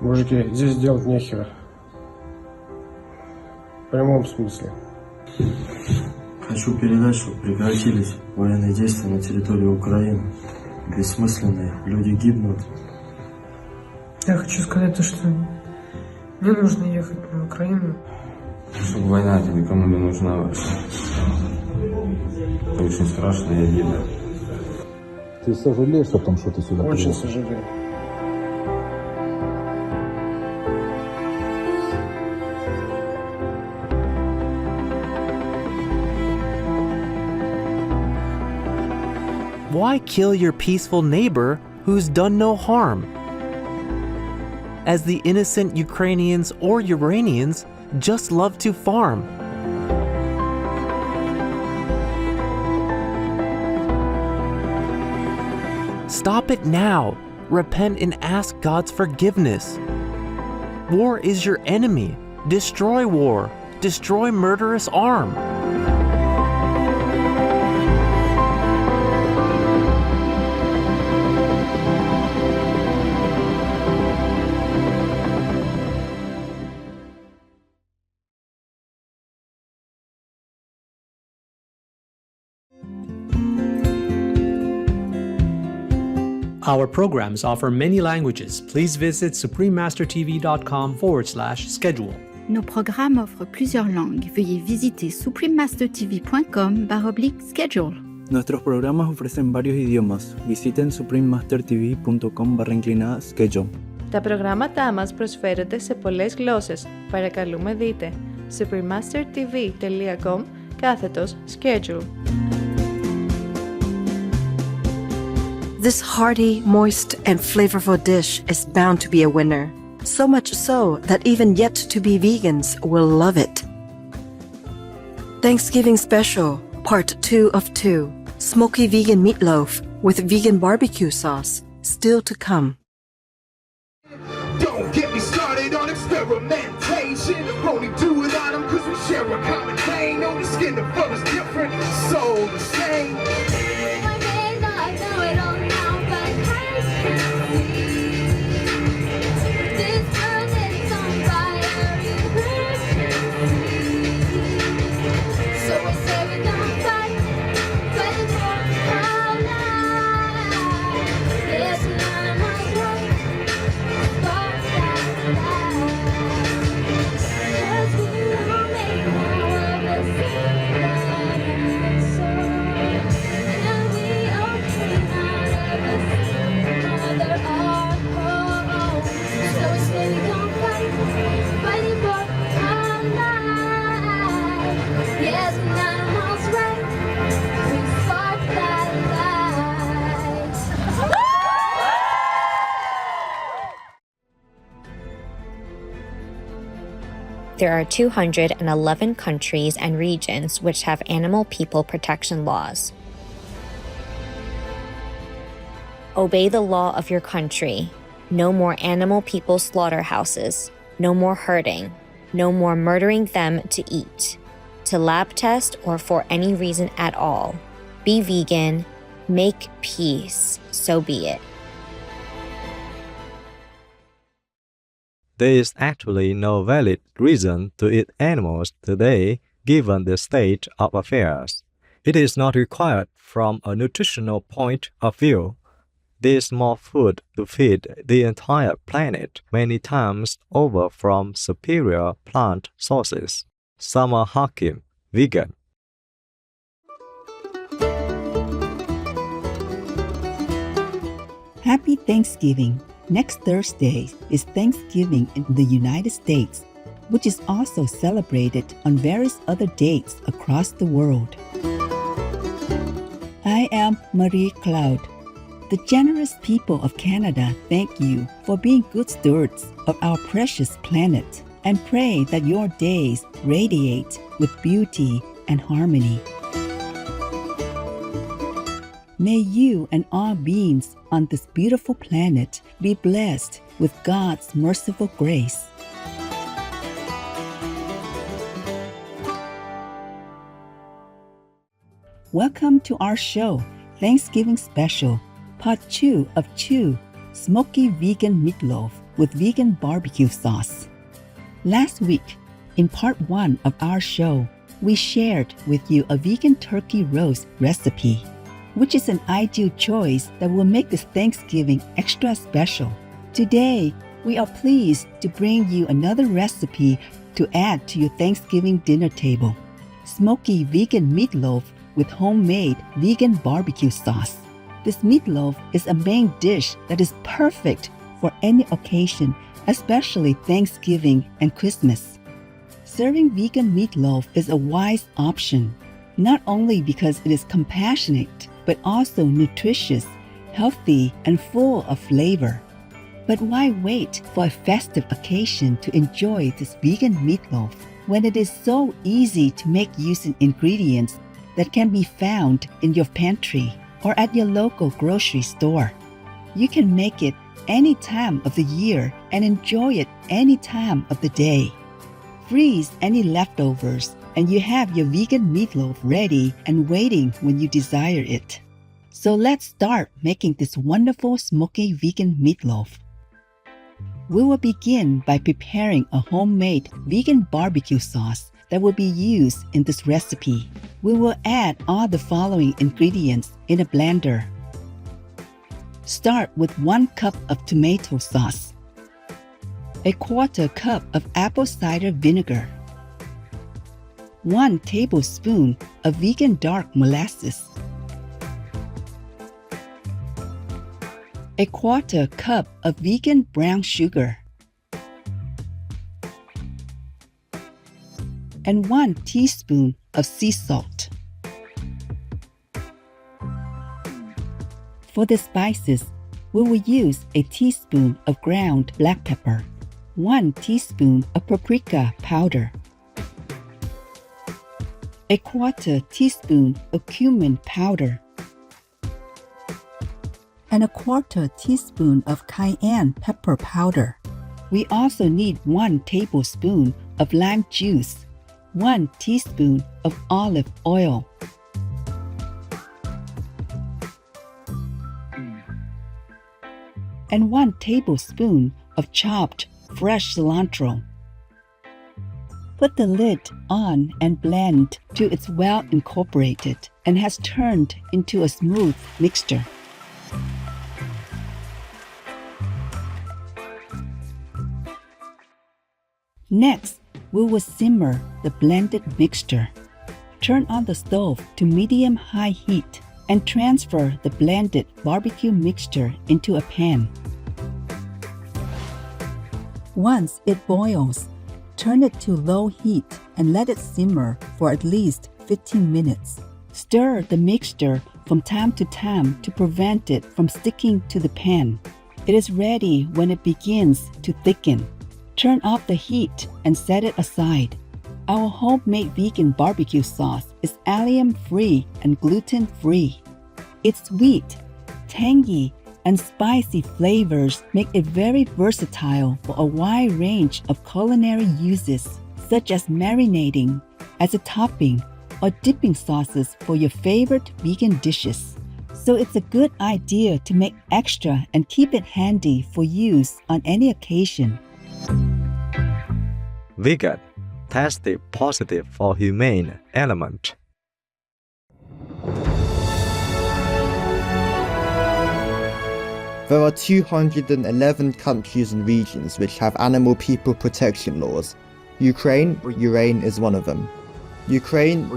Мужики, здесь делать нехера. В прямом смысле. Хочу передать, чтобы прекратились военные действия на территории Украины. Бессмысленные. Люди гибнут. Я хочу сказать то, что не нужно ехать на Украину. Чтобы война это никому не нужна вообще. Это очень страшно и обидно. Ты сожалеешь о том, что ты сюда Очень приехал? сожалею. Why kill your peaceful neighbor who's done no harm? As the innocent Ukrainians or Uranians just love to farm. Stop it now. Repent and ask God's forgiveness. War is your enemy. Destroy war. Destroy murderous arm. Our programs offer many languages. Please visit suprememastertv.com/schedule. Nos programmes offrent plusieurs langues. Veuillez visiter suprememastertv.com/schedule. Nuestros programas ofrecen varios idiomas. Visiten suprememastertv.com/schedule. Τα προγράμματά μας προσφέρονται σε πολλές γλώσσες. Παρακαλούμε δείτε suprememastertv.com/schedule. This hearty, moist, and flavorful dish is bound to be a winner. So much so that even yet-to-be vegans will love it. Thanksgiving Special, Part 2 of 2. Smoky vegan meatloaf with vegan barbecue sauce, still to come. Don't get me started on experimentation. Only do it on them cause we share a common pain. No, the skin of us different, soul the same. There are 211 countries and regions which have animal people protection laws. Obey the law of your country. No more animal people slaughterhouses. No more hurting. No more murdering them to eat, to lab test, or for any reason at all. Be vegan. Make peace. So be it. There is actually no valid reason to eat animals today given the state of affairs. It is not required from a nutritional point of view. There is more food to feed the entire planet many times over from superior plant sources. Summer Hakim, vegan. Happy Thanksgiving! Next Thursday is Thanksgiving in the United States, which is also celebrated on various other dates across the world. I am Marie Claude. The generous people of Canada thank you for being good stewards of our precious planet and pray that your days radiate with beauty and harmony. May you and all beings on this beautiful planet be blessed with God's merciful grace. Welcome to our show, Thanksgiving Special, Part 2 of 2, Smoky Vegan Meatloaf. with vegan barbecue sauce. Last week, in part 1 of our show, we shared with you a vegan turkey roast recipe, which is an ideal choice that will make this Thanksgiving extra special. Today, we are pleased to bring you another recipe to add to your Thanksgiving dinner table: smoky vegan meatloaf with homemade vegan barbecue sauce. This meatloaf is a main dish that is perfect for any occasion, especially Thanksgiving and Christmas. Serving vegan meatloaf is a wise option, not only because it is compassionate, but also nutritious, healthy, and full of flavor. But why wait for a festive occasion to enjoy this vegan meatloaf when it is so easy to make using ingredients that can be found in your pantry or at your local grocery store? You can make it any time of the year and enjoy it any time of the day. Freeze any leftovers and you have your vegan meatloaf ready and waiting when you desire it. So let's start making this wonderful smoky vegan meatloaf. We will begin by preparing a homemade vegan barbecue sauce that will be used in this recipe. We will add all the following ingredients in a blender. Start with 1 cup of tomato sauce, a 1/4 cup of apple cider vinegar, 1 tablespoon of vegan dark molasses, a 1/4 cup of vegan brown sugar, and 1 teaspoon of sea salt. For the spices, we will use a teaspoon of ground black pepper, 1 teaspoon of paprika powder, a 1/4 teaspoon of cumin powder, and a 1/4 teaspoon of cayenne pepper powder. We also need 1 tablespoon of lime juice, 1 teaspoon of olive oil, and 1 tablespoon of chopped fresh cilantro. Put the lid on and blend till it's well incorporated and has turned into a smooth mixture. Next, we will simmer the blended mixture. Turn on the stove to medium-high heat and transfer the blended barbecue mixture into a pan. Once it boils, turn it to low heat and let it simmer for at least 15 minutes. Stir the mixture from time to time to prevent it from sticking to the pan. It is ready when it begins to thicken. Turn off the heat and set it aside. Our homemade vegan barbecue sauce is allium-free and gluten-free. Its sweet, tangy, and spicy flavors make it very versatile for a wide range of culinary uses, such as marinating, as a topping, or dipping sauces for your favorite vegan dishes. So it's a good idea to make extra and keep it handy for use on any occasion. Vegan, tasty, positive for humane element. There are 211 countries and regions which have animal people protection laws. Ukraine is one of them. Ukraine,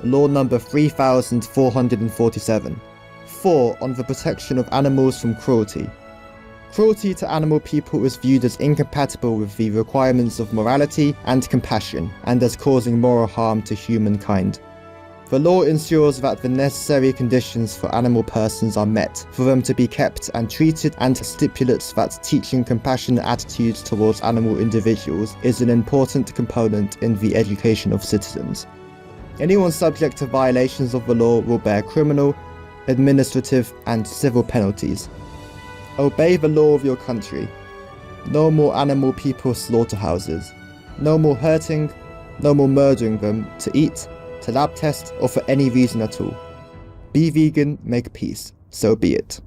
law number 3447. 4 on the protection of animals from cruelty. Cruelty to animal people is viewed as incompatible with the requirements of morality and compassion, and as causing moral harm to humankind. The law ensures that the necessary conditions for animal persons are met for them to be kept and treated, and stipulates that teaching compassionate attitudes towards animal individuals is an important component in the education of citizens. Anyone subject to violations of the law will bear criminal, administrative, and civil penalties. Obey the law of your country. No more animal people slaughterhouses. No more hurting, no more murdering them to eat, to lab test, or for any reason at all. Be vegan, make peace. So be it.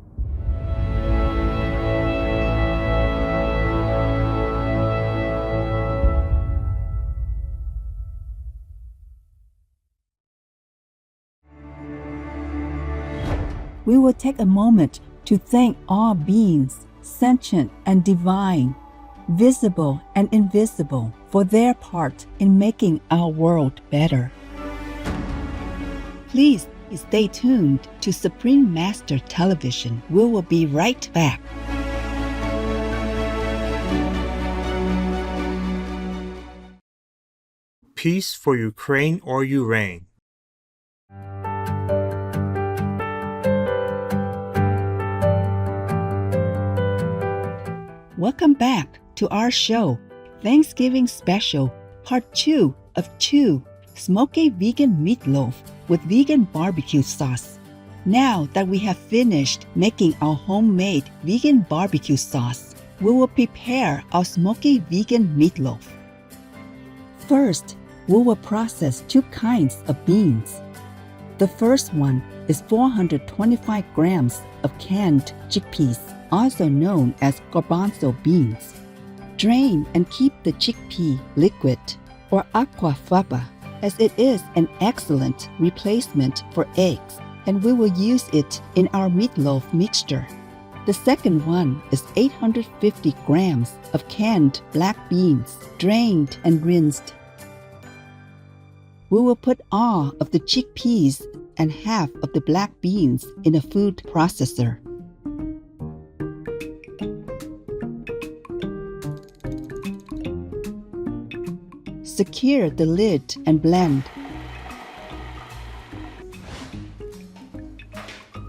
we will take a moment to thank all beings, sentient and divine, visible and invisible, for their part in making our world better. Please stay tuned to Supreme Master Television. We will be right back. Peace for Ukraine or Ukraine. Welcome back to our show, Thanksgiving Special, Part 2 of 2, Smoky Vegan Meatloaf with vegan barbecue sauce. Now that we have finished making our homemade vegan barbecue sauce, we will prepare our smoky vegan meatloaf. First, we will process 2 kinds of beans. The first one is 425 grams of canned chickpeas, also known as garbanzo beans. Drain and keep the chickpea liquid, or aquafaba, as it is an excellent replacement for eggs, and we will use it in our meatloaf mixture. The second one is 850 grams of canned black beans, drained and rinsed. We will put all of the chickpeas and half of the black beans in a food processor. Secure the lid and blend.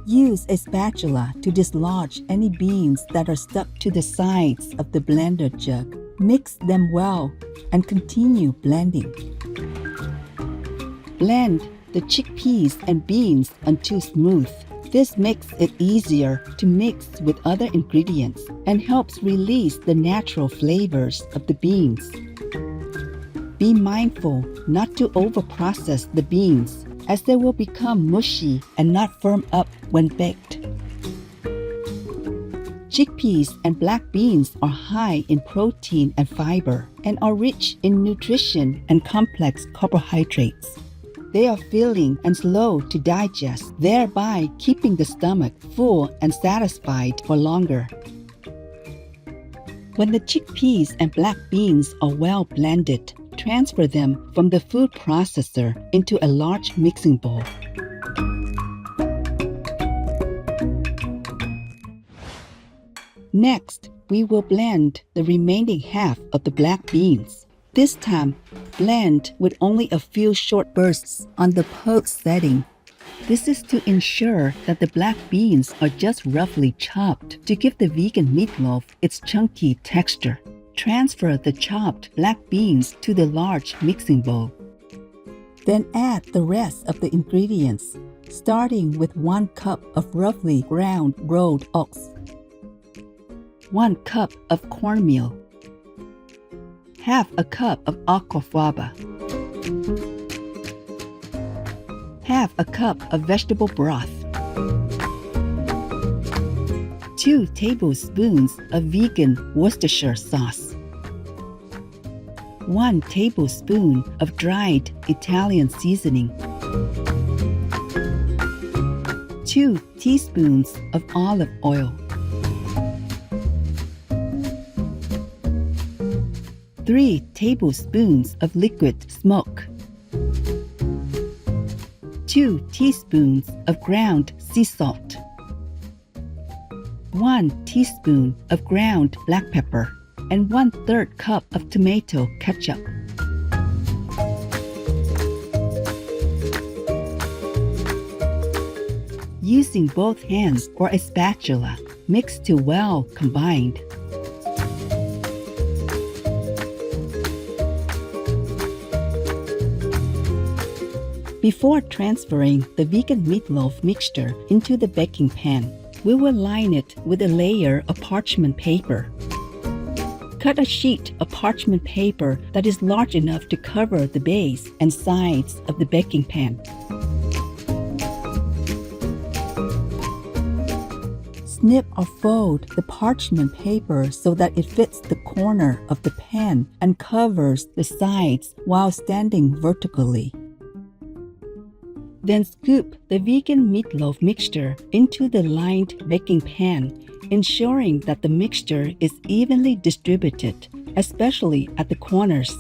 Use a spatula to dislodge any beans that are stuck to the sides of the blender jug. Mix them well and continue blending. Blend the chickpeas and beans until smooth. This makes it easier to mix with other ingredients and helps release the natural flavors of the beans. Be mindful not to overprocess the beans, as they will become mushy and not firm up when baked. Chickpeas and black beans are high in protein and fiber and are rich in nutrition and complex carbohydrates. They are filling and slow to digest, thereby keeping the stomach full and satisfied for longer. When the chickpeas and black beans are well blended, transfer them from the food processor into a large mixing bowl. Next, we will blend the remaining half of the black beans. This time, blend with only a few short bursts on the post setting. This is to ensure that the black beans are just roughly chopped to give the vegan meatloaf its chunky texture. Transfer the chopped black beans to the large mixing bowl. Then add the rest of the ingredients, starting with 1 cup of roughly ground rolled oats, 1 cup of cornmeal, half a cup of aquafaba, half a cup of vegetable broth, 2 tablespoons of vegan Worcestershire sauce, 1 tablespoon of dried Italian seasoning, 2 teaspoons of olive oil, 3 tablespoons of liquid smoke, 2 teaspoons of ground sea salt, 1 teaspoon of ground black pepper, and 1/3 cup of tomato ketchup. Using both hands or a spatula, mix till well combined. Before transferring the vegan meatloaf mixture into the baking pan, we will line it with a layer of parchment paper. Cut a sheet of parchment paper that is large enough to cover the base and sides of the baking pan. Snip or fold the parchment paper so that it fits the corner of the pan and covers the sides while standing vertically. Then scoop the vegan meatloaf mixture into the lined baking pan, ensuring that the mixture is evenly distributed, especially at the corners.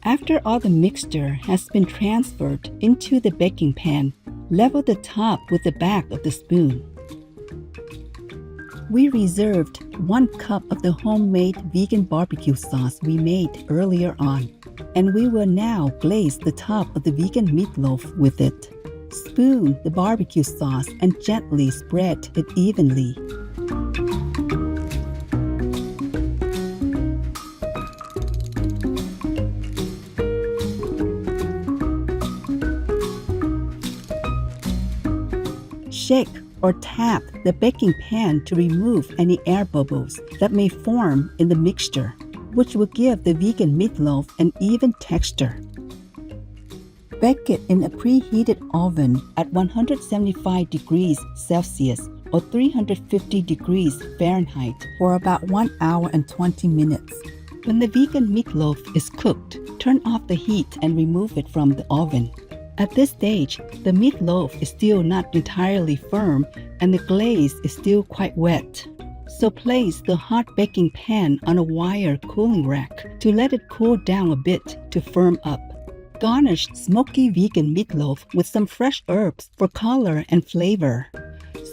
After all the mixture has been transferred into the baking pan, level the top with the back of the spoon. We reserved 1 cup of the homemade vegan barbecue sauce we made earlier on, and we will now glaze the top of the vegan meatloaf with it. Spoon the barbecue sauce and gently spread it evenly. Shake or tap the baking pan to remove any air bubbles that may form in the mixture, which will give the vegan meatloaf an even texture. Bake it in a preheated oven at 175 degrees Celsius or 350 degrees Fahrenheit for about 1 hour and 20 minutes. When the vegan meatloaf is cooked, turn off the heat and remove it from the oven. At this stage, the meatloaf is still not entirely firm and the glaze is still quite wet. So place the hot baking pan on a wire cooling rack to let it cool down a bit to firm up. Garnish smoky vegan meatloaf with some fresh herbs for color and flavor.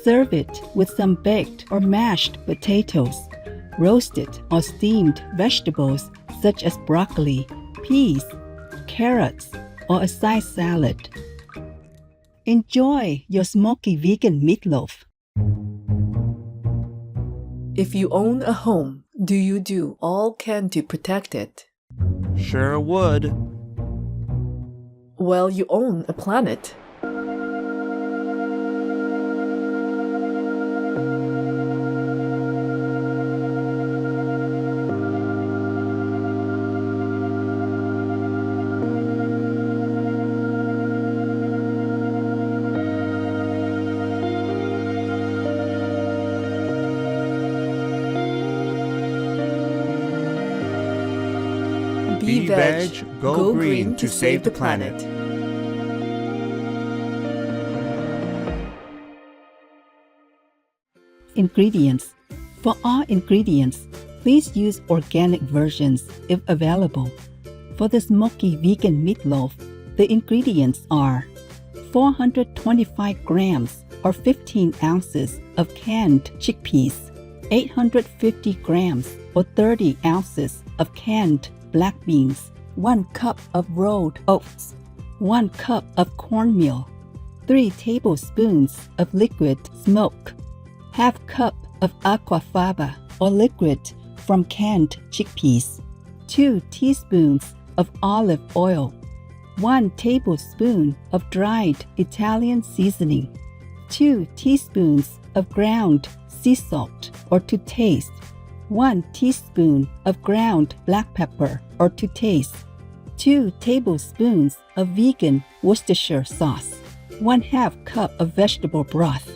Serve it with some baked or mashed potatoes, roasted or steamed vegetables such as broccoli, peas, carrots, or a side salad. Enjoy your smoky vegan meatloaf. If you own a home, do you do all can to protect it? Sure would. Well, you own a planet. Be veg, go green to save the planet. Ingredients. For all ingredients, please use organic versions if available. For the smoky vegan meatloaf, the ingredients are 425 grams or 15 ounces of canned chickpeas, 850 grams or 30 ounces of canned black beans, 1 cup of rolled oats, 1 cup of cornmeal, 3 tablespoons of liquid smoke, half cup of aquafaba or liquid from canned chickpeas, 2 teaspoons of olive oil, 1 tablespoon of dried Italian seasoning, 2 teaspoons of ground sea salt or to taste, 1 teaspoon of ground black pepper or to taste, 2 tablespoons of vegan Worcestershire sauce, 1/2 cup of vegetable broth,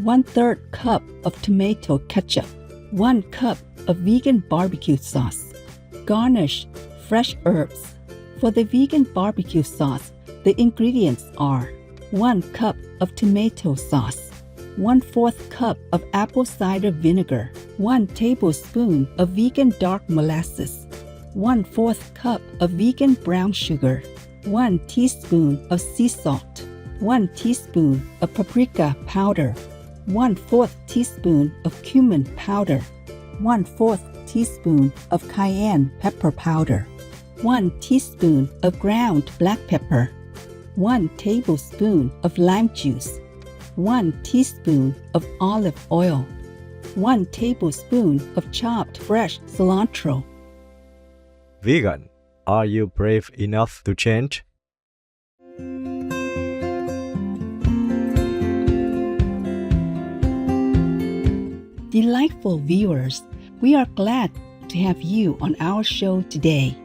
1/3 cup of tomato ketchup, 1 cup of vegan barbecue sauce. Garnish fresh herbs. For the vegan barbecue sauce, the ingredients are 1 cup of tomato sauce, 1/4 cup of apple cider vinegar, 1 tablespoon of vegan dark molasses, 1/4 cup of vegan brown sugar, 1 teaspoon of sea salt, 1 teaspoon of paprika powder, 1/4 teaspoon of cumin powder, 1/4 teaspoon of cayenne pepper powder, 1 teaspoon of ground black pepper, 1 tablespoon of lime juice, 1 teaspoon of olive oil, 1 tablespoon of chopped fresh cilantro. Vegan, are you brave enough to change? Delightful viewers, we are glad to have you on our show today.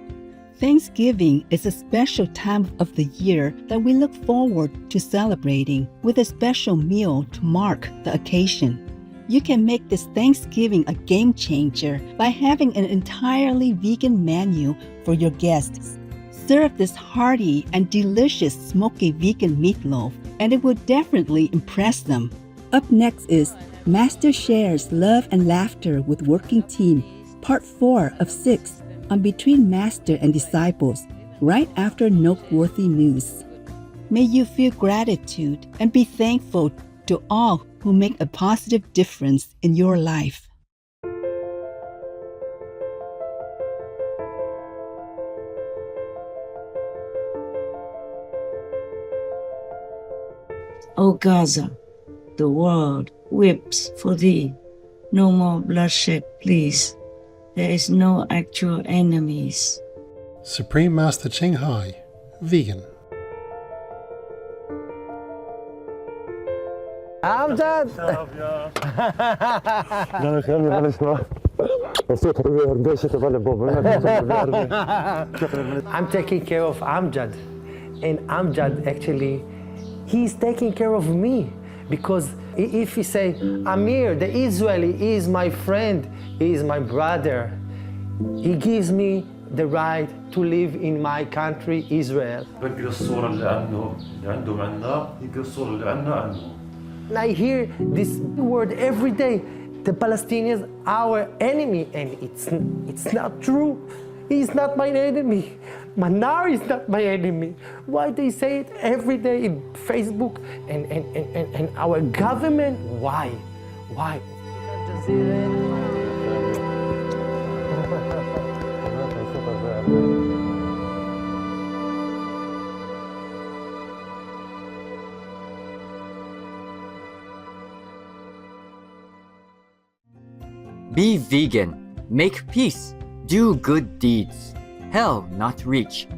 Thanksgiving is a special time of the year that we look forward to celebrating with a special meal to mark the occasion. You can make this Thanksgiving a game changer by having an entirely vegan menu for your guests. Serve this hearty and delicious smoky vegan meatloaf, and it will definitely impress them. Up next is Master shares love and laughter with working team, part 4 of 6 on Between Master and Disciples, right after noteworthy news. May you feel gratitude and be thankful to all who make a positive difference in your life. O Gaza, the world weeps for thee. No more bloodshed, please. There is no actual enemies. Supreme Master Ching Hai, vegan. أمجد I'm taking care of Amjad, and Amjad actually, he's taking care of me, because if he say, Amir, the Israeli is my friend, he is my brother, he gives me the right to live in my country, Israel. I hear this word every day. The Palestinians are our enemy, and it's not true. He's not my enemy. Manar is not my enemy. Why they say it every day in Facebook and our government? Why? Why? Be vegan, make peace, do good deeds. Hell not reach.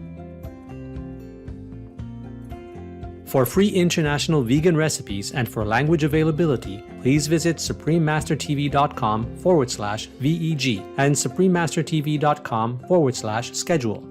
For free international vegan recipes and for language availability, please visit suprememastertv.com/VEG and suprememastertv.com/schedule.